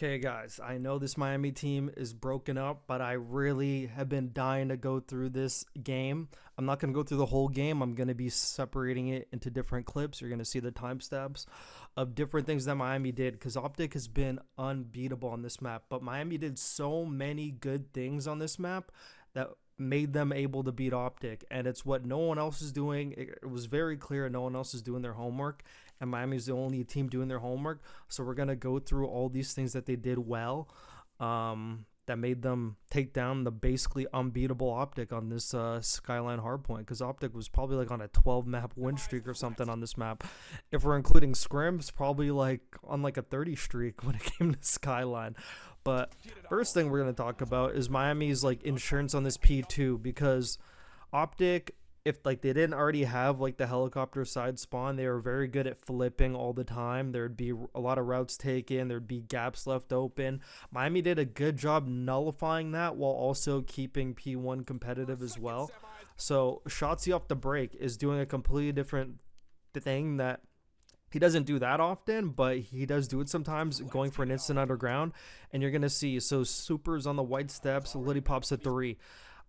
Okay, guys, I know this Miami team is broken up, but I really have been dying to go through this game. I'm not going to go through the whole game. I'm going to be separating it into different clips. You're going to see the timestamps of different things that Miami did because OpTic has been unbeatable on this map. But Miami did so many good things on this map that made them able to beat OpTic, and it's what no one else is doing. It was very clear no one else is doing their homework, and Miami's the only team doing their homework. So we're gonna go through all these things that they did well, that made them take down the basically unbeatable OpTic on this Skyline hardpoint, because OpTic was probably like on a 12 map win streak or something on this map. If we're including scrims, probably like on like a 30 streak when it came to Skyline. But first thing we're going to talk about is Miami's like insurance on this P2, because OpTic, if like they didn't already have like the helicopter side spawn, they were very good at flipping all the time. There'd be a lot of routes taken, there'd be gaps left open. Miami did a good job nullifying that while also keeping P1 competitive as well. So Shotzi off the break is doing a completely different thing that he doesn't do that often, but he does do it sometimes, going for an instant underground. And you're going to see, so Super's on the white steps, Liddy pops at 3.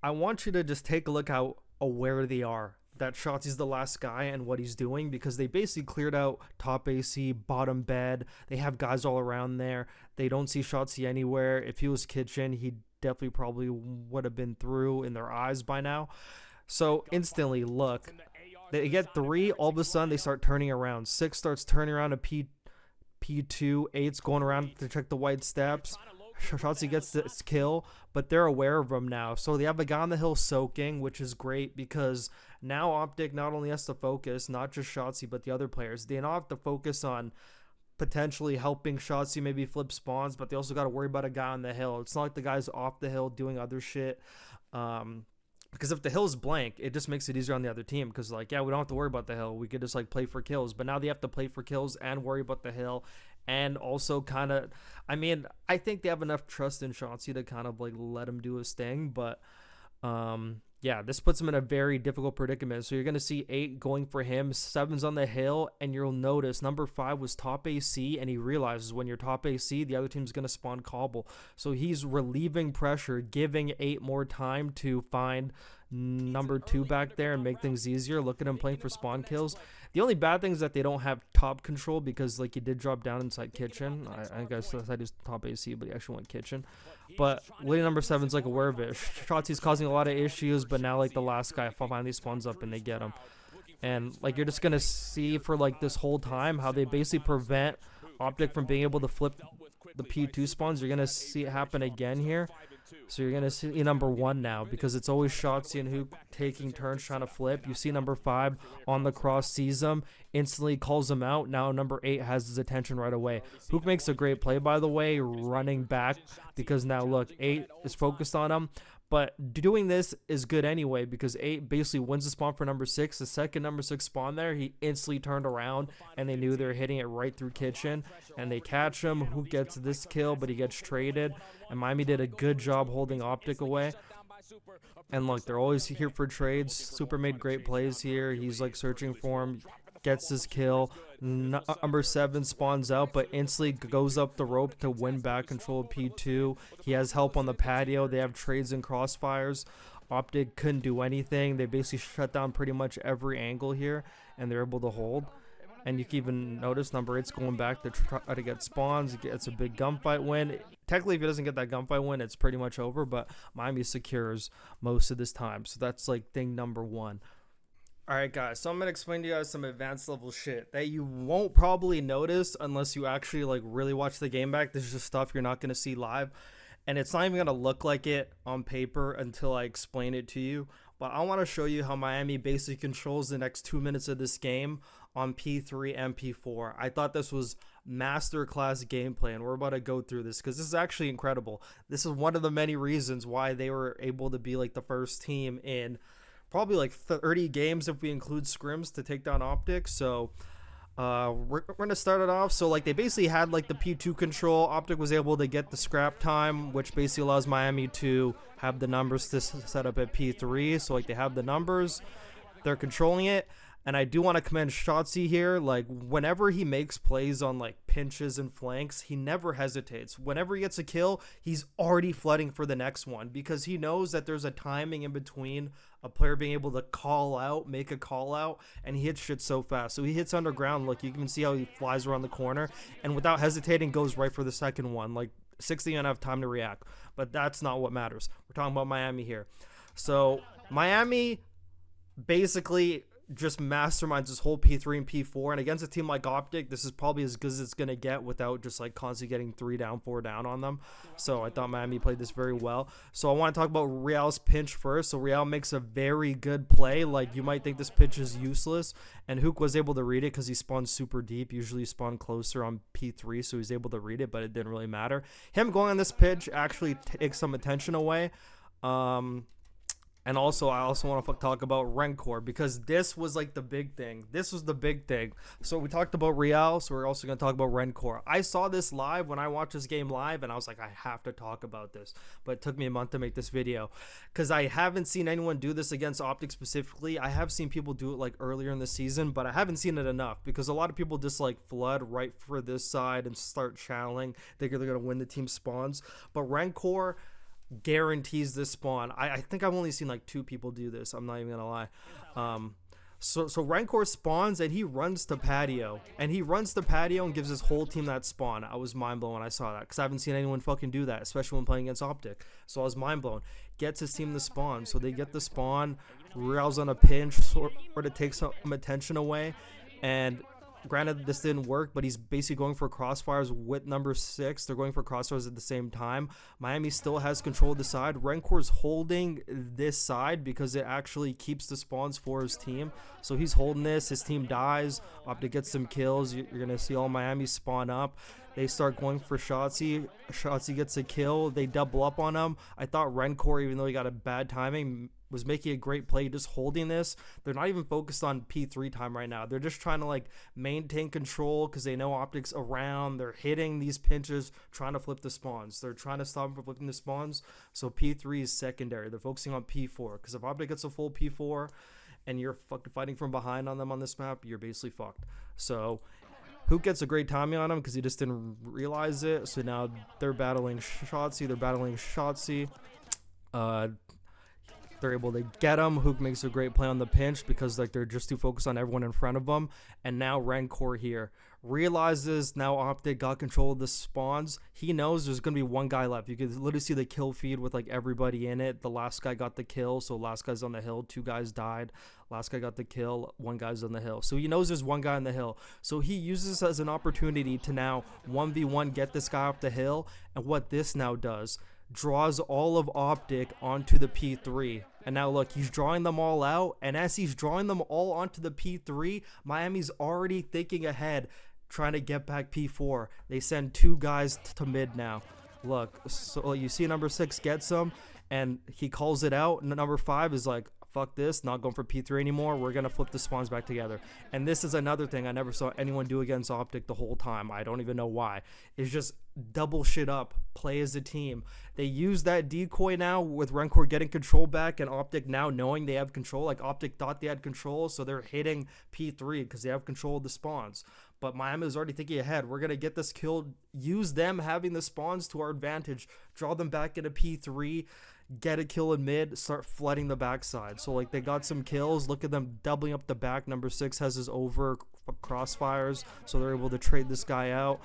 I want you to just take a look how aware they are that Shotzi's the last guy and what he's doing, because they basically cleared out top AC, bottom bed. They have guys all around there. They don't see Shotzi anywhere. If he was kitchen, he definitely probably would have been through in their eyes by now. So instantly, look. They get 3, all of a sudden they start turning around. 6 starts turning around to P2, 8's going around to check the white steps. Shotzi gets this kill, but they're aware of him now. So they have a guy on the hill soaking, which is great, because now OpTic not only has to focus, not just Shotzi, but the other players. They now have to focus on potentially helping Shotzi maybe flip spawns, but they also got to worry about a guy on the hill. It's not like the guy's off the hill doing other shit. Because if the hill's blank, it just makes it easier on the other team. Because, like, yeah, we don't have to worry about the hill. We could just, like, play for kills. But now they have to play for kills and worry about the hill. And also kind of, I mean, I think they have enough trust in Shotzi to kind of, like, let him do his thing. But, yeah, this puts him in a very difficult predicament. So you're going to see 8 going for him. 7's on the hill. And you'll notice number 5 was top AC. And he realizes when you're top AC, the other team's going to spawn Cobble. So he's relieving pressure, giving 8 more time to find number 2 back there and make things easier. Look at him playing for spawn kills. The only bad thing is that they don't have top control, because like he did drop down inside kitchen. I guess I said he's top AC, but he actually went kitchen. But lady number 7's like aware of it. Shotzi's causing a lot of issues, but now like the last guy finally spawns up and they get him. And like you're just gonna see for like this whole time how they basically prevent OpTic from being able to flip the P2 spawns. You're gonna see it happen again here. So you're going to see number 1 now, because it's always Shotzi and Hook taking turns trying to flip. You see number 5 on the cross, sees him, instantly calls him out. Now number 8 has his attention right away. Hook makes a great play, by the way, running back, because now look, 8 is focused on him. But doing this is good anyway, because 8 basically wins the spawn for number 6. The second number 6 spawn there, he instantly turned around, and they knew they were hitting it right through kitchen. And they catch him. Who gets this kill, but he gets traded. And Miami did a good job holding OpTic away. And look, they're always here for trades. Super made great plays here. He's like searching for him. Gets his kill. Number 7 spawns out, but instantly goes up the rope to win back control of P2. He has help on the patio. They have trades and crossfires. OpTic couldn't do anything. They basically shut down pretty much every angle here, and they're able to hold. And you can even notice number 8's going back to try to get spawns. He gets a big gunfight win. Technically, if he doesn't get that gunfight win, it's pretty much over, but Miami secures most of this time. So that's like thing number 1. Alright guys, so I'm going to explain to you guys some advanced level shit that you won't probably notice unless you actually like really watch the game back. This is just stuff you're not going to see live, and it's not even going to look like it on paper until I explain it to you. But I want to show you how Miami basically controls the next 2 minutes of this game on P3 and P4. I thought this was masterclass gameplay, and we're about to go through this because this is actually incredible. This is one of the many reasons why they were able to be like the first team in probably like 30 games if we include scrims to take down OpTic. So we're gonna start it off. So like they basically had like the P2 control. OpTic was able to get the scrap time, which basically allows Miami to have the numbers to set up at P3. So like they have the numbers, they're controlling it. And I do want to commend Shotzi here. Like, whenever he makes plays on like pinches and flanks, he never hesitates. Whenever he gets a kill, he's already flooding for the next one because he knows that there's a timing in between a player being able to call out, make a call out, and he hits shit so fast. So he hits underground. Look, you can see how he flies around the corner and without hesitating goes right for the second one. Like, 60 and have time to react. But that's not what matters. We're talking about Miami here. So Miami basically just masterminds this whole P3 and P4, and against a team like OpTic, this is probably as good as it's going to get without just like constantly getting 3 down, 4 down on them. So I thought Miami played this very well. So I want to talk about Real's pinch first. So Real makes a very good play. Like, you might think this pitch is useless, and Hook was able to read it because he spawned super deep. Usually spawn closer on P3, so he's able to read it, but it didn't really matter. Him going on this pitch actually takes some attention away. And also, I also want to talk about Rencor because this was like the big thing. This was the big thing. So we talked about Real, so we're also going to talk about Rencor. I saw this live when I watched this game live, and I was like, I have to talk about this. But it took me a month to make this video because I haven't seen anyone do this against OpTic specifically. I have seen people do it like earlier in the season, but I haven't seen it enough because a lot of people just like flood right for this side and start channeling. They're going to win the team spawns. But Rencor guarantees this spawn. I think I've only seen like 2 people do this. I'm not even gonna lie. So Rancor spawns and he runs to patio. And he runs to patio and gives his whole team that spawn. I was mind blown when I saw that because I haven't seen anyone fucking do that, especially when playing against OpTic. So I was mind blown. Gets his team the spawn. So they get the spawn. Real's on a pinch, sort of takes some attention away. And granted, this didn't work, but he's basically going for crossfires with number 6. They're going for crossfires at the same time. Miami still has control of the side. Renkor's holding this side because it actually keeps the spawns for his team. So he's holding this. His team dies. OpTic gets some kills. You're going to see all Miami spawn up. They start going for Shotzi. Shotzi gets a kill. They double up on him. I thought Rencor, even though he got a bad timing, was making a great play just holding this. They're not even focused on P3 time right now. They're just trying to like maintain control because they know OpTic's around. They're hitting these pinches, trying to flip the spawns. They're trying to stop them from flipping the spawns. So P3 is secondary. They're focusing on P4 because if OpTic gets a full P4 and you're fucking fighting from behind on them on this map, you're basically fucked. So Hook gets a great timing on him because he just didn't realize it. So now they're battling Shotzi. They're able to get him. Hook makes a great play on the pinch because like they're just too focused on everyone in front of them. And now Rencor here realizes now OpTic got control of the spawns. He knows there's going to be one guy left. You can literally see the kill feed with like everybody in it. The last guy got the kill, so last guy's on the hill. 2 guys died. Last guy got the kill. 1 guy's on the hill. So he knows there's 1 guy on the hill. So he uses this as an opportunity to now 1v1 get this guy off the hill. And what this now does, draws all of OpTic onto the P3. And now look, he's drawing them all out, and as he's drawing them all onto the P3, Miami's already thinking ahead, trying to get back P4. They send 2 guys to mid now. Look, so you see number 6 gets him, and he calls it out. Number 5 is like, fuck this, not going for P3 anymore. We're going to flip the spawns back together. And this is another thing I never saw anyone do against OpTic the whole time. I don't even know why. It's just double shit up, play as a team. They use that decoy now with Rencor getting control back and OpTic now knowing they have control. Like OpTic thought they had control, so they're hitting P3 because they have control of the spawns. But Miami was already thinking ahead. We're going to get this kill, use them having the spawns to our advantage, draw them back into P3, get a kill in mid, start flooding the backside. So like they got some kills. Look at them doubling up the back. Number 6 has his over crossfires, so they're able to trade this guy out.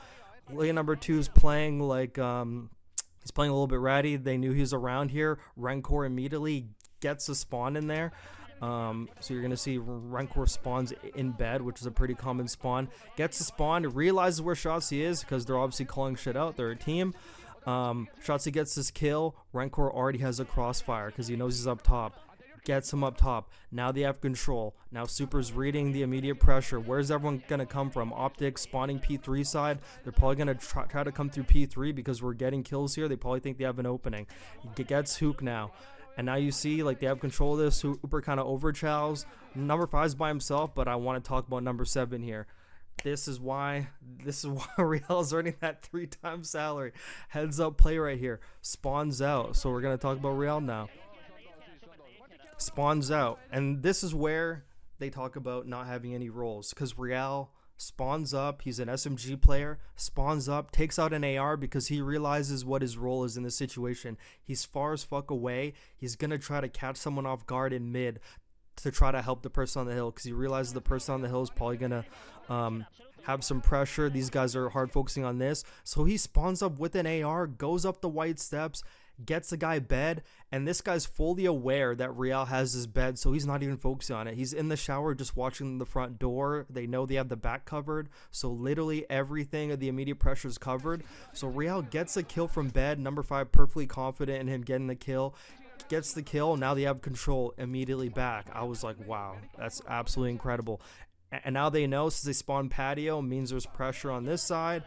Lane number 2 is playing like he's playing a little bit ratty. They knew he was around here. Rencor immediately gets a spawn in there. So you're gonna see Rencor spawns in bed, which is a pretty common spawn. Gets the spawn, realizes where Shotzi is because they're obviously calling shit out. They're a team. Shotzi gets his kill. Rencor already has a crossfire because he knows he's up top. Gets him up top. Now they have control. Now Super's reading the immediate pressure. Where's everyone going to come from? OpTic spawning P3 side. They're probably going to try to come through P3 because we're getting kills here. They probably think they have an opening. He gets Hook now. And now you see like they have control of this. Super kind of overchows. Number 5's by himself, but I want to talk about number 7 here. This is why Real is earning that 3 times salary. Heads up play right here. Spawns out. So we're going to talk about Real now. Spawns out, and this is where they talk about not having any roles because Real spawns up. He's an SMG player, spawns up, takes out an AR because he realizes what his role is in this situation. He's far as fuck away. He's going to try to catch someone off guard in mid to try to help the person on the hill because he realizes the person on the hill is probably going to have some pressure. These guys are hard focusing on this. So he spawns up with an AR, goes up the white steps, gets the guy bed, and this guy's fully aware that Real has his bed, so he's not even focusing on it. He's in the shower just watching the front door. They know they have the back covered, so literally everything of the immediate pressure is covered. So Real gets a kill from bed. Number 5 perfectly confident in him getting the kill. Gets the kill. Now they have control immediately back. I was like, wow, that's absolutely incredible. And now they know since they spawn patio means there's pressure on this side.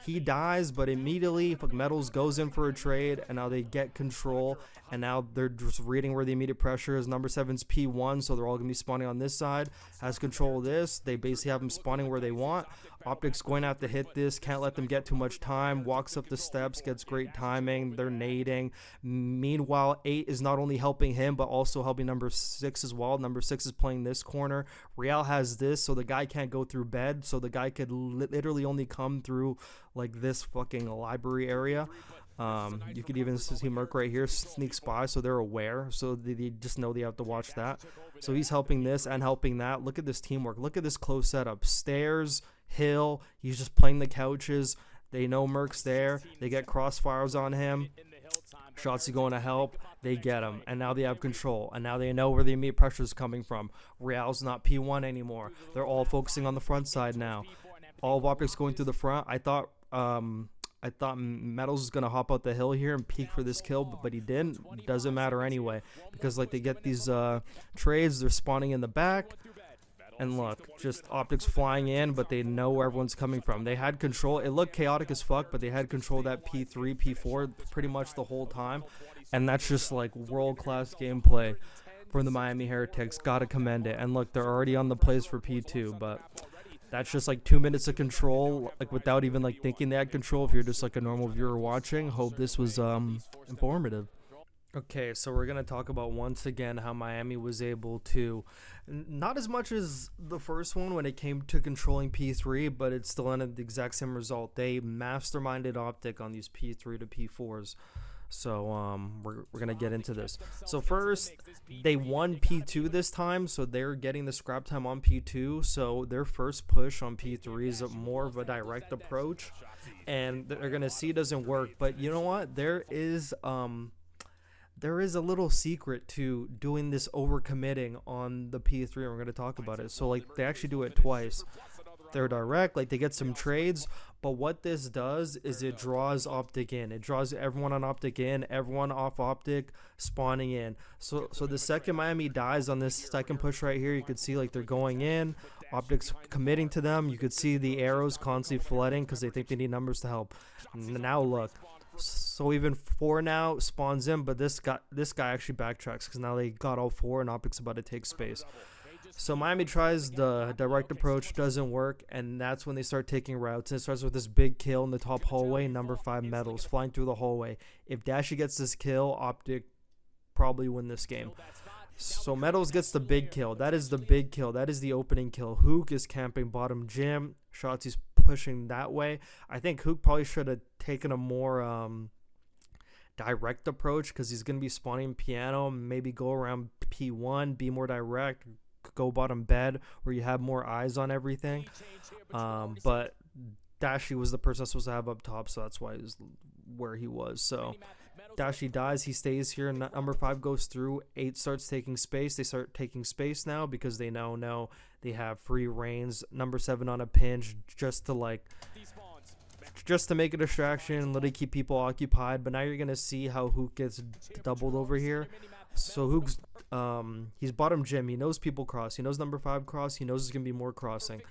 He dies, but immediately Metals goes in for a trade, and now they get control, and now they're just reading where the immediate pressure is. Number 7's P1, so they're all going to be spawning on this side. Has control of this. They basically have them spawning where they want. OpTic's going to have to hit this. Can't let them get too much time. Walks up the steps, gets great timing. They're nading. Meanwhile, 8 is not only helping him, but also helping number 6 as well. Number 6 is playing this corner. Real has this, so the guy can't go through bed, so the guy could literally only come through like this fucking library area. You could even see Merc right here sneaks by, so they're aware, so they just know they have to watch that. So he's helping this and helping that. Look at this teamwork. Look at this close setup. Stairs, hill, he's just playing the couches. They know Merc's there. They get crossfires on him. Shots going to help. They get him, and now they have control, and now they know where the immediate pressure is coming from. Real's not P1 anymore. They're all focusing on the front side now. All of OpTic's going through the front. I thought Metals was gonna hop out the hill here and peek for this kill, but he didn't. Doesn't matter anyway, because like they get these trades, they're spawning in the back, and look, just OpTic's flying in, but they know where everyone's coming from. They had control. It looked chaotic as fuck, but they had control of that P3, P4 pretty much the whole time, and that's just like world-class gameplay from the Miami Heretics. Gotta commend it. And look, they're already on the plays for P2, but that's just like 2 minutes of control, like without even like thinking they had control. If you're just like a normal viewer watching, hope this was informative. Okay, so we're gonna talk about once again how Miami was able to, not as much as the first one when it came to controlling P3, but it still ended the exact same result. They masterminded OpTic on these P3 to P4s. So we're gonna get into this. So first, they won P2 this time, so they're getting the scrap time on P2. So their first push on P3 is more of a direct approach, and they're gonna see it doesn't work. But you know what? There is a little secret to doing this overcommitting on the P3, and we're gonna talk about it. So like they actually do it twice. They're direct, like they get some trades, but what this does is it draws OpTic in. It draws everyone on OpTic in, everyone off OpTic spawning in. So the second Miami dies on this second push right here, you could see like they're going in, OpTic's committing to them. You could see the arrows constantly flooding because they think they need numbers to help. Now look, so even 4 now spawns in, but this guy actually backtracks because now they got all 4 and OpTic's about to take space. So Miami tries the direct approach, doesn't work, and that's when they start taking routes. And it starts with this big kill in the top hallway, number 5 Metals flying through the hallway. If Dashy gets this kill, OpTic probably win this game. So Metals gets the big kill. That is the big kill. That is the opening kill. Hook is camping bottom gym. Shotzi's pushing that way. I think Hook probably should have taken a more direct approach because he's going to be spawning piano. Maybe go around P1, be more direct, go bottom bed where you have more eyes on everything. But Dashy was the person supposed to have up top, so that's why he was where he was. So Dashy dies, he stays here, and number 5 goes through. 8 starts taking space. They start taking space now because they know they have free reigns. Number 7 on a pinch just to make a distraction, literally keep people occupied. But now you're gonna see how Hook gets doubled over here. So Hook's he's bottom gym. He knows people cross. He knows number 5 cross. He knows there's gonna be more crossing.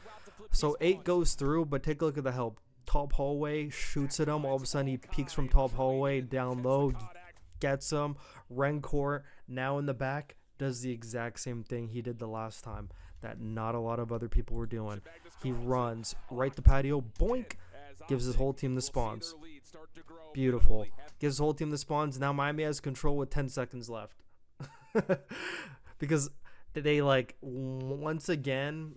So 8 goes through, but take a look at the help. Top hallway, shoots at him. All of a sudden he peeks from top hallway down low, gets him. Rencourt now in the back does the exact same thing he did the last time that not a lot of other people were doing. He runs right to patio, boink, gives his whole team the spawns. Beautiful. Gives his whole team the spawns. Now Miami has control with 10 seconds left. Because they like once again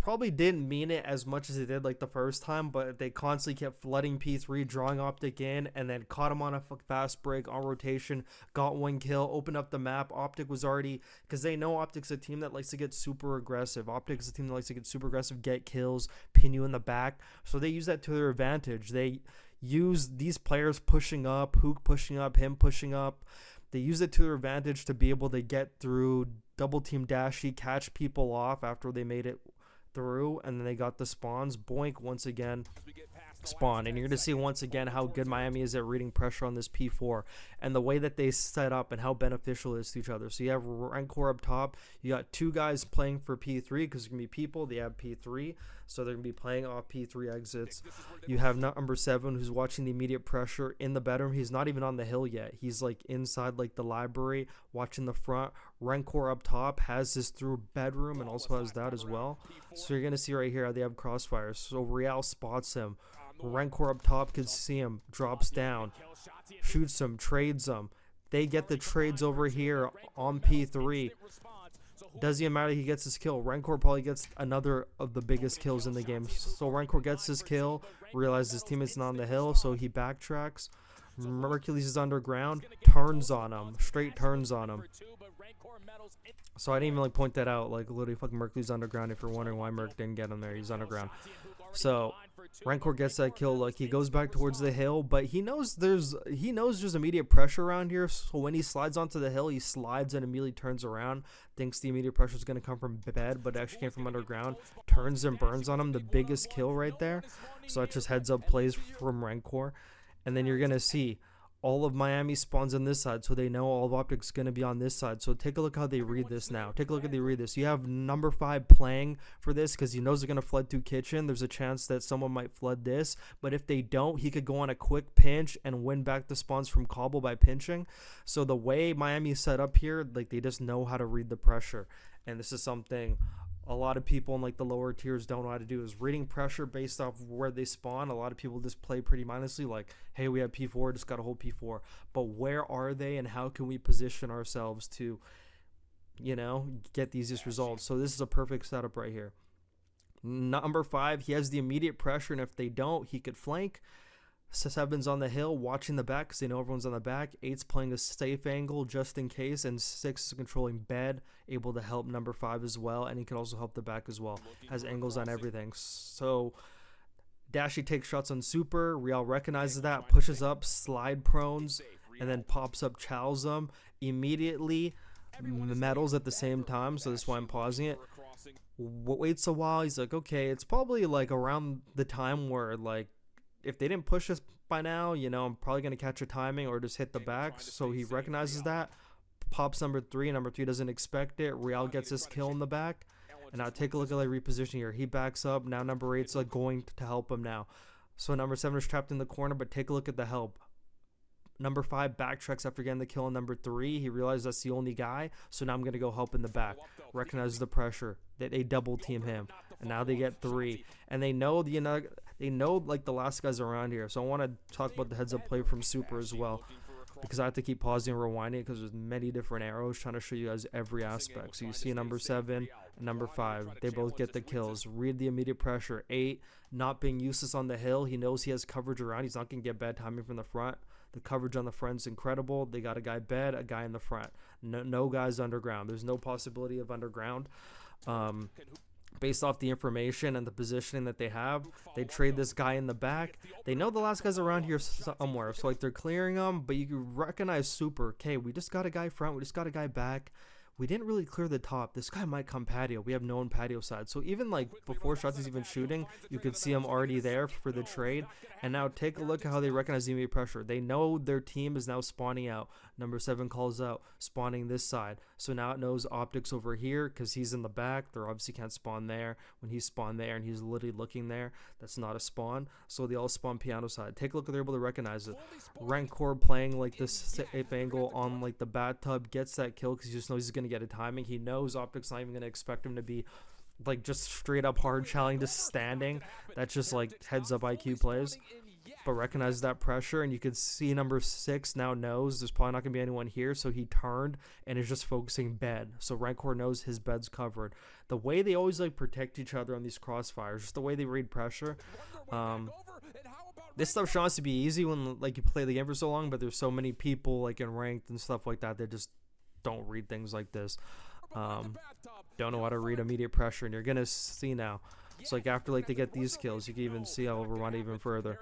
probably didn't mean it as much as they did like the first time, but they constantly kept flooding P3, drawing OpTic in, and then caught him on a fast break on rotation, got one kill, opened up the map. OpTic was already, because they know OpTic's a team that likes to get super aggressive. OpTic's a team that likes to get super aggressive, get kills, pin you in the back, so they use that to their advantage. They use these players pushing up, Hook pushing up, him pushing up. They use it to their advantage to be able to get through, double team Dashy, catch people off after they made it through, and then they got the spawns. Boink, once again spawn, and you're going to see once again how good Miami is at reading pressure on this P4 and the way that they set up and how beneficial it is to each other. So you have Rancor up top, you got two guys playing for P3 because there's going to be people, they have P3, so they're going to be playing off P3 exits. You have number 7 who's watching the immediate pressure in the bedroom. He's not even on the hill yet, he's like inside like the library watching the front. Rancor up top has this through bedroom and also has that as well. So you're going to see right here how they have crossfires. So Real spots him, Rancor up top can see him, drops down, shoots him, trades him. They get the trades over here on P3. Doesn't even matter, he gets his kill. Rancor probably gets another of the biggest kills in the game. So Rancor gets his kill, realizes his teammate's not on the hill, so he backtracks. Mercules is underground, turns on him, straight turns on him. So I didn't even like point that out, like literally fucking Mercules underground. If you're wondering why Merc didn't get him there, he's underground. So Rancor gets that kill, like he goes back towards the hill, but he knows there's immediate pressure around here. So when he slides onto the hill, he slides and immediately turns around, thinks the immediate pressure is going to come from bed, but it actually came from underground, turns and burns on him, the biggest kill right there. So that just heads up plays from Rancor. And then you're going to see all of Miami spawns on this side, so they know all of OpTic's going to be on this side. So take a look how they read this now. Take a look how they read this. You have number 5 playing for this because he knows they're going to flood through kitchen. There's a chance that someone might flood this, but if they don't, he could go on a quick pinch and win back the spawns from Cobble by pinching. So the way Miami is set up here, like they just know how to read the pressure, and this is something a lot of people in like the lower tiers don't know how to do, is reading pressure based off where they spawn. A lot of people just play pretty mindlessly, like, hey, we have P4, just got to hold P4. But where are they and how can we position ourselves to, you know, get the easiest results? So this is a perfect setup right here. Number 5, he has the immediate pressure, and if they don't, he could flank. 7's on the hill watching the back because they know everyone's on the back. 8's playing a safe angle just in case, and 6 is controlling bed, able to help number 5 as well, and he can also help the back as well. Has angles on everything. So Dashy takes shots on super. Real recognizes that, pushes up, slide prones, and then pops up, chows them immediately. Metals at the same time, so that's why I'm pausing it. Waits a while. He's like, okay, it's probably like around the time where like, if they didn't push us by now, you know, I'm probably going to catch a timing or just hit the back. So he recognizes that, pops number 3. Number 3 doesn't expect it. Real gets his kill in the back. And now take a look at the reposition here. He backs up. Now number 8's like going to help him now. So number 7 is trapped in the corner, but take a look at the help. Number 5 backtracks after getting the kill on number 3. He realizes that's the only guy. So now I'm going to go help in the back. Recognizes the pressure. That they double team him. And now they get 3. And they know like the last guys around here. So I want to talk about the heads up play from Super as well, because I have to keep pausing and rewinding because there's many different arrows trying to show you guys every aspect. So you see number 7 and number 5. They both get the kills. Read the immediate pressure. 8 not being useless on the hill. He knows he has coverage around. He's not going to get bad timing from the front. The coverage on the front is incredible. They got a guy bed, a guy in the front. No guys underground. There's no possibility of underground. Based off the information and the positioning that they have, they trade this guy in the back. They know the last guy's around here somewhere, so like they're clearing him, but you can recognize super. Okay, we just got a guy front, we just got a guy back. We didn't really clear the top. This guy might come patio. We have no one patio side. So even like before shots is even shooting, you could see him already there for the trade. And now take a look at how they recognize the immediate pressure. They know their team is now spawning out. Number 7 calls out, spawning this side. So now it knows OpTic's over here because he's in the back. They obviously can't spawn there. When he's spawned there and he's literally looking there, that's not a spawn. So they all spawn piano side. Take a look if they're able to recognize it. Rancor playing like this safe angle on like the bathtub, gets that kill because he just knows he's going to get a timing. He knows OpTic's not even going to expect him to be like just straight up hard challenging, just standing. That's just like heads up IQ plays. but recognizes that pressure, and you can see number 6 now knows there's probably not going to be anyone here, so he turned and is just focusing bed. So Rancor knows his bed's covered. The way they always like protect each other on these crossfires, just the way they read pressure. This stuff wants to be easy when like you play the game for so long, but there's so many people like in ranked and stuff like that that just don't read things like this. Don't know how to read immediate pressure, and you're gonna see now. So like after like they get these kills, you can even see I'll rewind even further.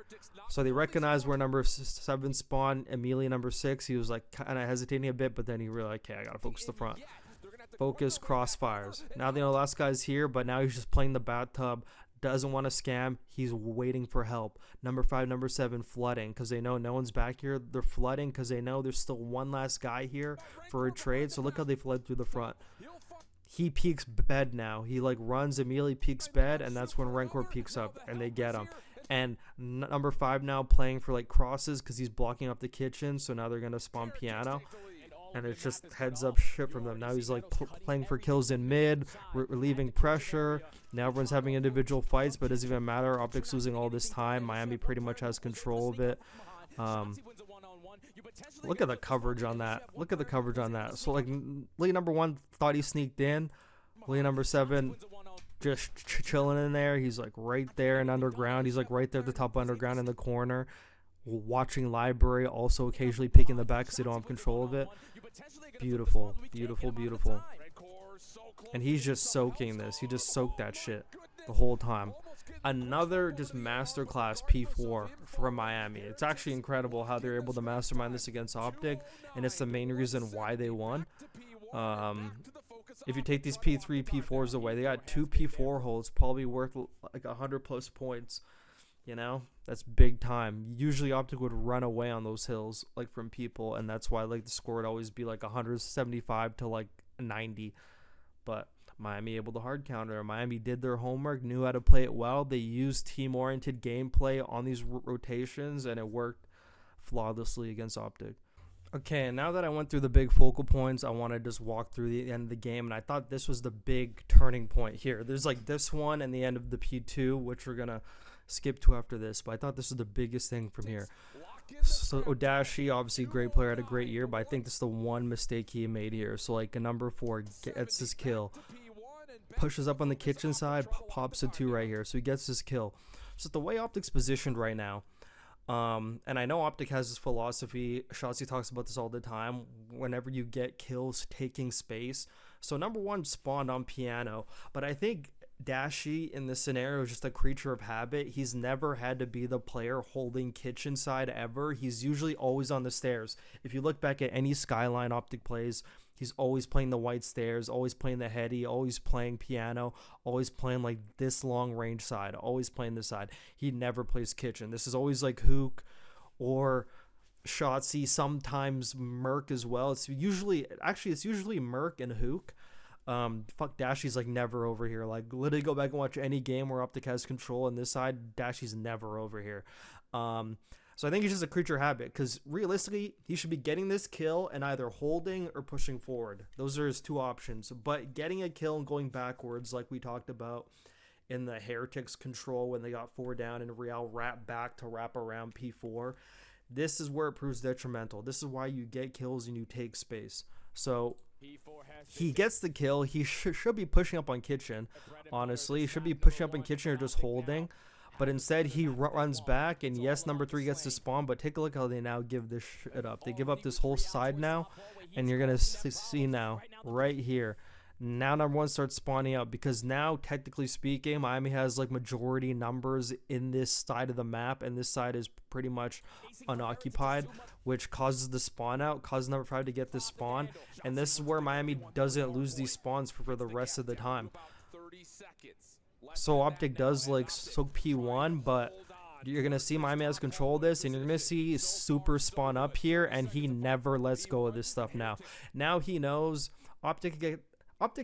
So they recognize where number 7 spawned. Immediately number 6, he was like kind of hesitating a bit, but then he realized, okay, I gotta focus the front. Focus crossfires. Now the last guy's here, but now he's just playing the bathtub. Doesn't want to scam. He's waiting for help. Number 5, number 7 flooding because they know no one's back here. They're flooding because they know there's still one last guy here for a trade. So look how they fled through the front. He peeks bed now. He like runs, immediately peeks bed, and that's when Rancor peeks up and they get him. And number 5 now playing for like crosses because he's blocking up the kitchen. So now they're gonna spawn piano. And it's just heads up shit from them. Now he's like playing for kills in mid, relieving pressure. Now everyone's having individual fights, but it doesn't even matter. OpTic's losing all this time. Miami pretty much has control of it. Look at the coverage on that. Look at the coverage on that. So like lead number 1 thought he sneaked in. Lead number 7 just chilling in there. He's like right there in underground. He's like right there at the top of underground in the corner. Watching library, also occasionally peeking the back because they don't have control of it. Beautiful, beautiful, beautiful. And he's just soaking this. He just soaked that shit the whole time. Another just masterclass P4 from Miami. It's actually incredible how they're able to mastermind this against OpTic, and it's the main reason why they won. If you take these P3, P4s away, they got 2 P4 holes, probably worth like 100 plus points. You know, that's big time. Usually OpTic would run away on those hills like from people, and that's why like the score would always be like 175 to like 90. But Miami able to hard counter. Miami did their homework, knew how to play it well. They used team-oriented gameplay on these rotations, and it worked flawlessly against OpTic. Okay, and now that I went through the big focal points, I want to just walk through the end of the game, and I thought this was the big turning point here. There's like this one and the end of the P2, which we're gonna skip to after this, but I thought this was the biggest thing from here. So Odashi, obviously great player, had a great year, but I think this is the one mistake he made here. So like a number 4 gets his kill, pushes up on the kitchen side, pops a 2 right here, so he gets his kill. So the way OpTic's positioned right now, and I know OpTic has this philosophy, Shotzi talks about this all the time, whenever you get kills, taking space. So number 1 spawned on piano, but I think Dashi in this scenario is just a creature of habit. He's never had to be the player holding kitchen side ever. He's usually always on the stairs. If you look back at any Skyline OpTic plays, he's always playing the white stairs, always playing the heady, always playing piano, always playing like this long range side, always playing this side. He never plays kitchen. This is always like Hook or Shotzi, sometimes Merc as well. It's usually Merc and Hook. Fuck Dashi's like never over here. Like literally go back and watch any game where OpTic has control on this side. Dashi's never over here. So I think he's just a creature habit because realistically he should be getting this kill and either holding or pushing forward. Those are his 2 options. But getting a kill and going backwards, like we talked about in the Heretics control when they got 4 down and Real wrap back to wrap around P4, this is where it proves detrimental. This is why you get kills and you take space. So he gets the kill. He should be pushing up on kitchen. Honestly, he should be pushing up on kitchen or just holding. But instead, he runs back. And yes, number 3 gets to spawn. But take a look how they now give this shit up. They give up this whole side now. And you're going to see now, right here. Now number 1 starts spawning out. Because now, technically speaking, Miami has like majority numbers in this side of the map. And this side is pretty much unoccupied, which causes the spawn out, causes number 5 to get this spawn, and this is where Miami doesn't lose these spawns for the rest of the time. So OpTic does like soak P1, but you're gonna see Miami has control of this, and you're gonna see super spawn up here, and he never lets go of this stuff now. Now he knows OpTic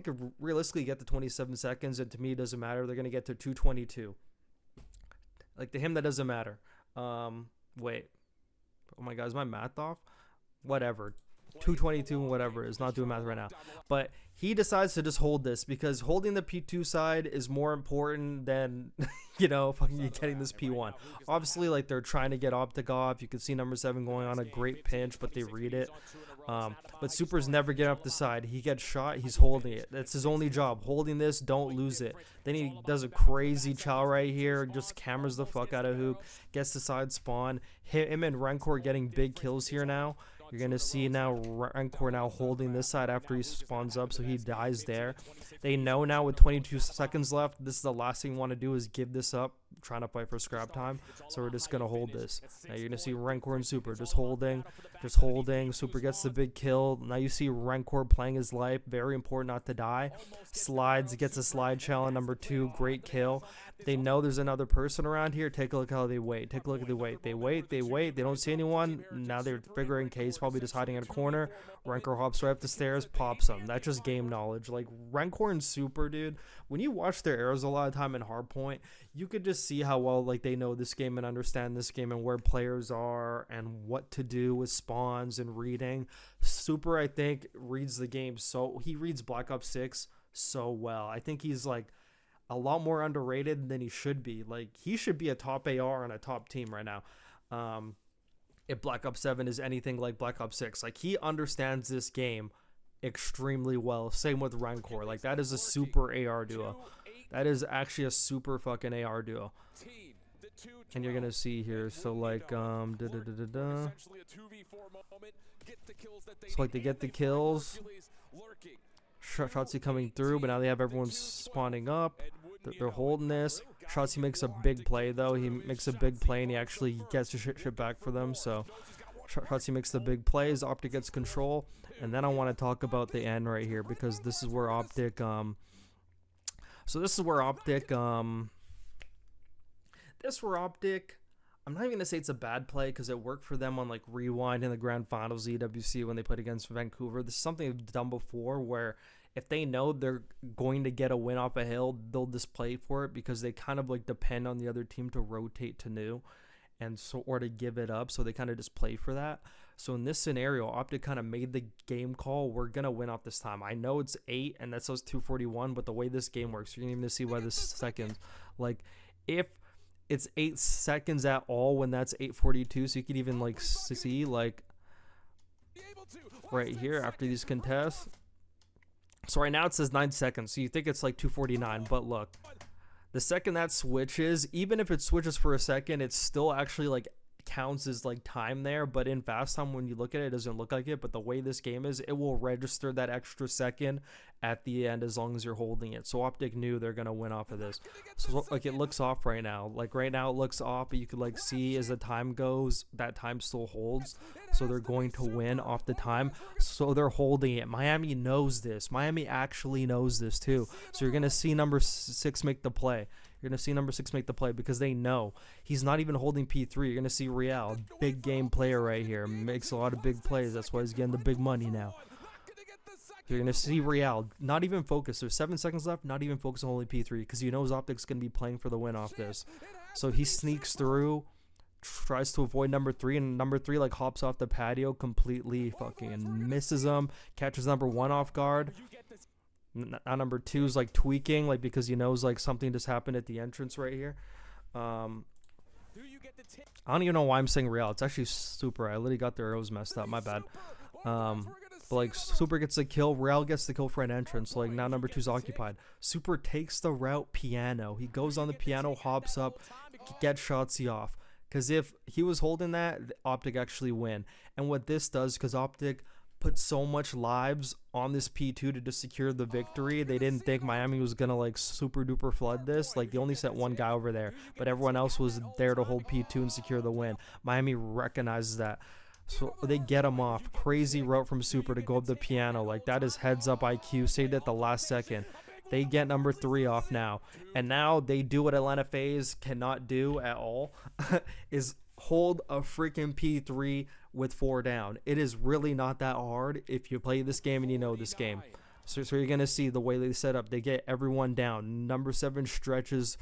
could realistically get to 27 seconds, and to me it doesn't matter. They're gonna get to 222. Like to him that doesn't matter. Wait. Oh my god, is my math off? Whatever. 222, whatever. It's not doing math right now. But he decides to just hold this because holding the P2 side is more important than, fucking getting this P1. Obviously, like, they're trying to get OpTic off. You can see number 7 going on a great pinch, but they read it. But Super's never getting up the side. He gets shot. He's holding it. That's his only job. Holding this. Don't lose it. Then he does a crazy chow right here. Just cameras the fuck out of Hook. Gets the side spawn. Him and Rancor getting big kills here now. You're going to see now Rancor now holding this side after he spawns up, so he dies there. They know now with 22 seconds left, this is the last thing you want to do is give this up, trying to fight for scrap time. So we're just going to hold this. Now you're going to see Rancor and Super just holding. Super gets the big kill. Now you see Rancor playing his life. Very important not to die. Slides, gets a slide challenge, number 2. Great kill. They know there's another person around here. Take a look how they wait. Take a look at the wait. They wait. They don't see anyone. Now they're figuring K's probably just hiding in a corner. Rancor hops right up the stairs, pops him. That's just game knowledge. Like, Rancor and Super, dude, when you watch their arrows a lot of time in Hardpoint, you could just see how well, like, they know this game and understand this game and where players are and what to do with spawns and reading. Super, I think, reads the game he reads Black Ops 6 so well. I think he's, like, a lot more underrated than he should be. Like, he should be a top AR on a top team right now. If Black Ops 7 is anything like Black Ops 6. Like, he understands this game extremely well. Same with Rancor. Like, that is a super AR duo. That is actually a super fucking AR duo. And you're gonna see here, so like so like they get the kills. Shotzi coming through, but now they have everyone spawning up. They're holding this. Shotzi makes a big play though. He makes a big play and he actually gets the shit back for them. So Shotzi makes the big plays. OpTic gets control, and then I want to talk about the end right here because this is where OpTic I'm not even gonna say it's a bad play because it worked for them on like Rewind in the Grand Finals EWC when they played against Vancouver. This is something they've done before where if they know they're going to get a win off a hill, they'll just play for it because they kind of like depend on the other team to rotate to new and so or to give it up, so they kind of just play for that. So in this scenario, OpTic kind of made the game call. We're gonna win off this time. I know it's 8 and that says 241, but the way this game works, you're gonna even see why this seconds. Like if it's 8 seconds at all when that's 8:42, so you can even like see like right here after these contests. So right now it says 9 seconds, so you think it's like 2:49, but look, the second that switches, even if it switches for a second, it's still actually like counts as like time there, but in fast time when you look at it, it doesn't look like it. But the way this game is, it will register that extra second at the end as long as you're holding it. So OpTic knew they're gonna win off of this. So like it looks off right now. Like right now it looks off, but you could like see as the time goes, that time still holds. So they're going to win off the time. So they're holding it. Miami knows this. Miami actually knows this too. So you're gonna see number 6 make the play. You're going to see number 6 make the play because they know he's not even holding P3. You're going to see Real, big game player right here. Makes a lot of big plays. That's why he's getting the big money now. You're going to see Real, not even focused. There's 7 seconds left, not even focused on holding P3 because he knows OpTic's going to be playing for the win off this. So he sneaks through, tries to avoid number 3, and number 3 like hops off the patio, completely fucking misses him, catches number 1 off guard. Now number 2 is like tweaking, like because he knows like something just happened at the entrance right here. I don't even know why I'm saying Real. It's actually Super. I literally got their arrows messed up. My bad. But like Super gets the kill, Real gets the kill for an entrance. Like now number 2's occupied. Super takes the route piano. He goes on the piano, hops up, gets Shotzi off. Because if he was holding that, OpTic actually win. And what this does, because OpTic put so much lives on this P2 to just secure the victory, they didn't think Miami was gonna like super duper flood this. Like they only sent 1 guy over there, but everyone else was there to hold P2 and secure the win. Miami recognizes that, so they get him off. Crazy route from Super to go up the piano. Like that is heads up IQ, saved at the last second. They get number 3 off now, and now they do what Atlanta FaZe cannot do at all is hold a freaking P3 with 4 down. It is really not that hard if you play this game and you know this game. So you're going to see the way they set up. They get everyone down. Number 7 stretches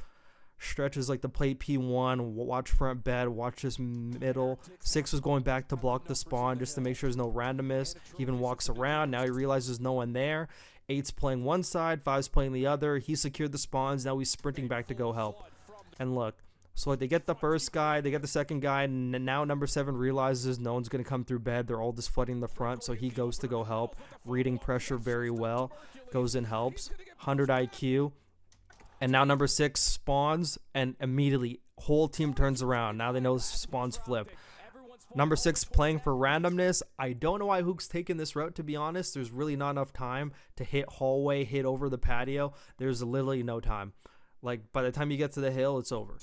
stretches like the plate P1, watch front bed, watch this middle. 6 was going back to block the spawn just to make sure there's no randomness. He even walks around. Now he realizes there's no one there. 8's playing one side, 5's playing the other. He secured the spawns. Now he's sprinting back to go help. And look, so like they get the first guy, they get the second guy, and now number 7 realizes no one's going to come through bed. They're all just flooding the front, so he goes to go help, reading pressure very well, goes and helps. 100 IQ. And now number 6 spawns, and immediately whole team turns around. Now they know spawns flip. Number 6 playing for randomness. I don't know why Hook's taking this route, to be honest. There's really not enough time to hit hallway, hit over the patio. There's literally no time. Like, by the time you get to the hill, it's over.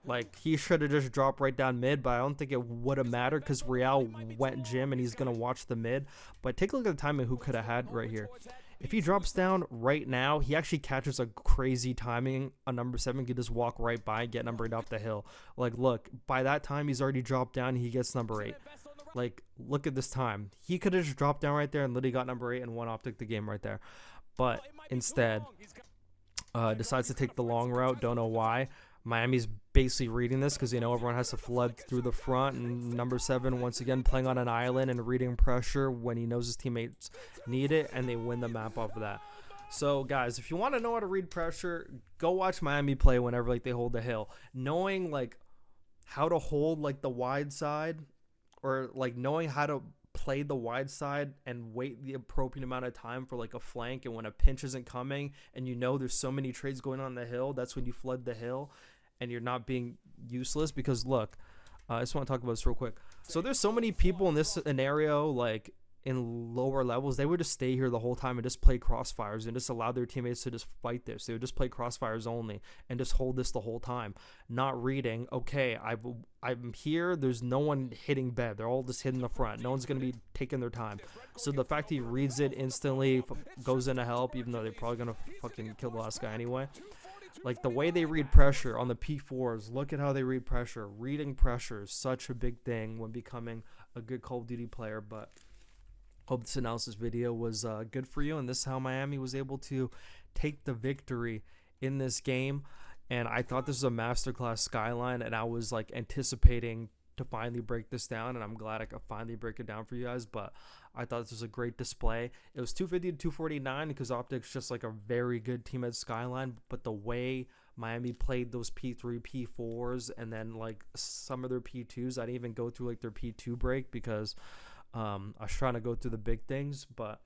Like, he should have just dropped right down mid, but I don't think it would have mattered because Real went gym and he's going to watch the mid. But take a look at the timing Hook could have had right here. If he drops down right now, he actually catches a crazy timing on number 7. He could just walk right by and get number 8 up the hill. Like, look, by that time, he's already dropped down. He gets number 8. Like, look at this time. He could have just dropped down right there and literally got number 8 and won OpTic the game right there. But instead, decides to take the long route. Don't know why. Miami's basically reading this because, you know, everyone has to flood through the front, and number 7 once again playing on an island and reading pressure when he knows his teammates need it, and they win the map off of that. So guys, if you want to know how to read pressure, go watch Miami play whenever like they hold the hill. Knowing like how to hold like the wide side, or like knowing how to play the wide side and wait the appropriate amount of time for like a flank, and when a pinch isn't coming and you know there's so many trades going on the hill, that's when you flood the hill and you're not being useless. Because look, I just want to talk about this real quick. So there's so many people in this scenario, like in lower levels, they would just stay here the whole time and just play crossfires and just allow their teammates to just fight this. They would just play crossfires only and just hold this the whole time, not reading, okay, I'm here, there's no one hitting bed, they're all just hitting the front, no one's going to be taking their time. So the fact he reads it instantly, goes in to help, even though they're probably going to fucking kill the last guy anyway. Like the way they read pressure on the P4s, look at how they read pressure. Reading pressure is such a big thing when becoming a good Call of Duty player. But hope this analysis video was good for you, and this is how Miami was able to take the victory in this game. And I thought this was a masterclass Skyline, and I was like anticipating to finally break this down, and I'm glad I could finally break it down for you guys. But I thought this was a great display. It was 250 to 249 because OpTic's just like a very good team at Skyline, but the way Miami played those P3, P4s, and then like some of their P2s, I didn't even go through like their P2 break because I was trying to go through the big things. But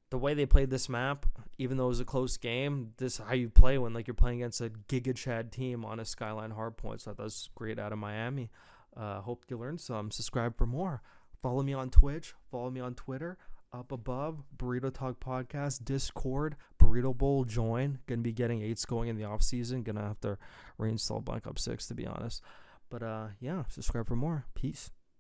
the way they played this map, even though it was a close game, this is how you play when like you're playing against a Giga Chad team on a Skyline hardpoint. So that was great out of Miami. Hope you learned some. Subscribe for more. Follow me on Twitch. Follow me on Twitter. Up above, Borito Talk Podcast, Discord, Burrito Bowl, join. Gonna be getting 8s going in the off season. Gonna have to reinstall Black Ops 6 to be honest. But yeah, subscribe for more. Peace.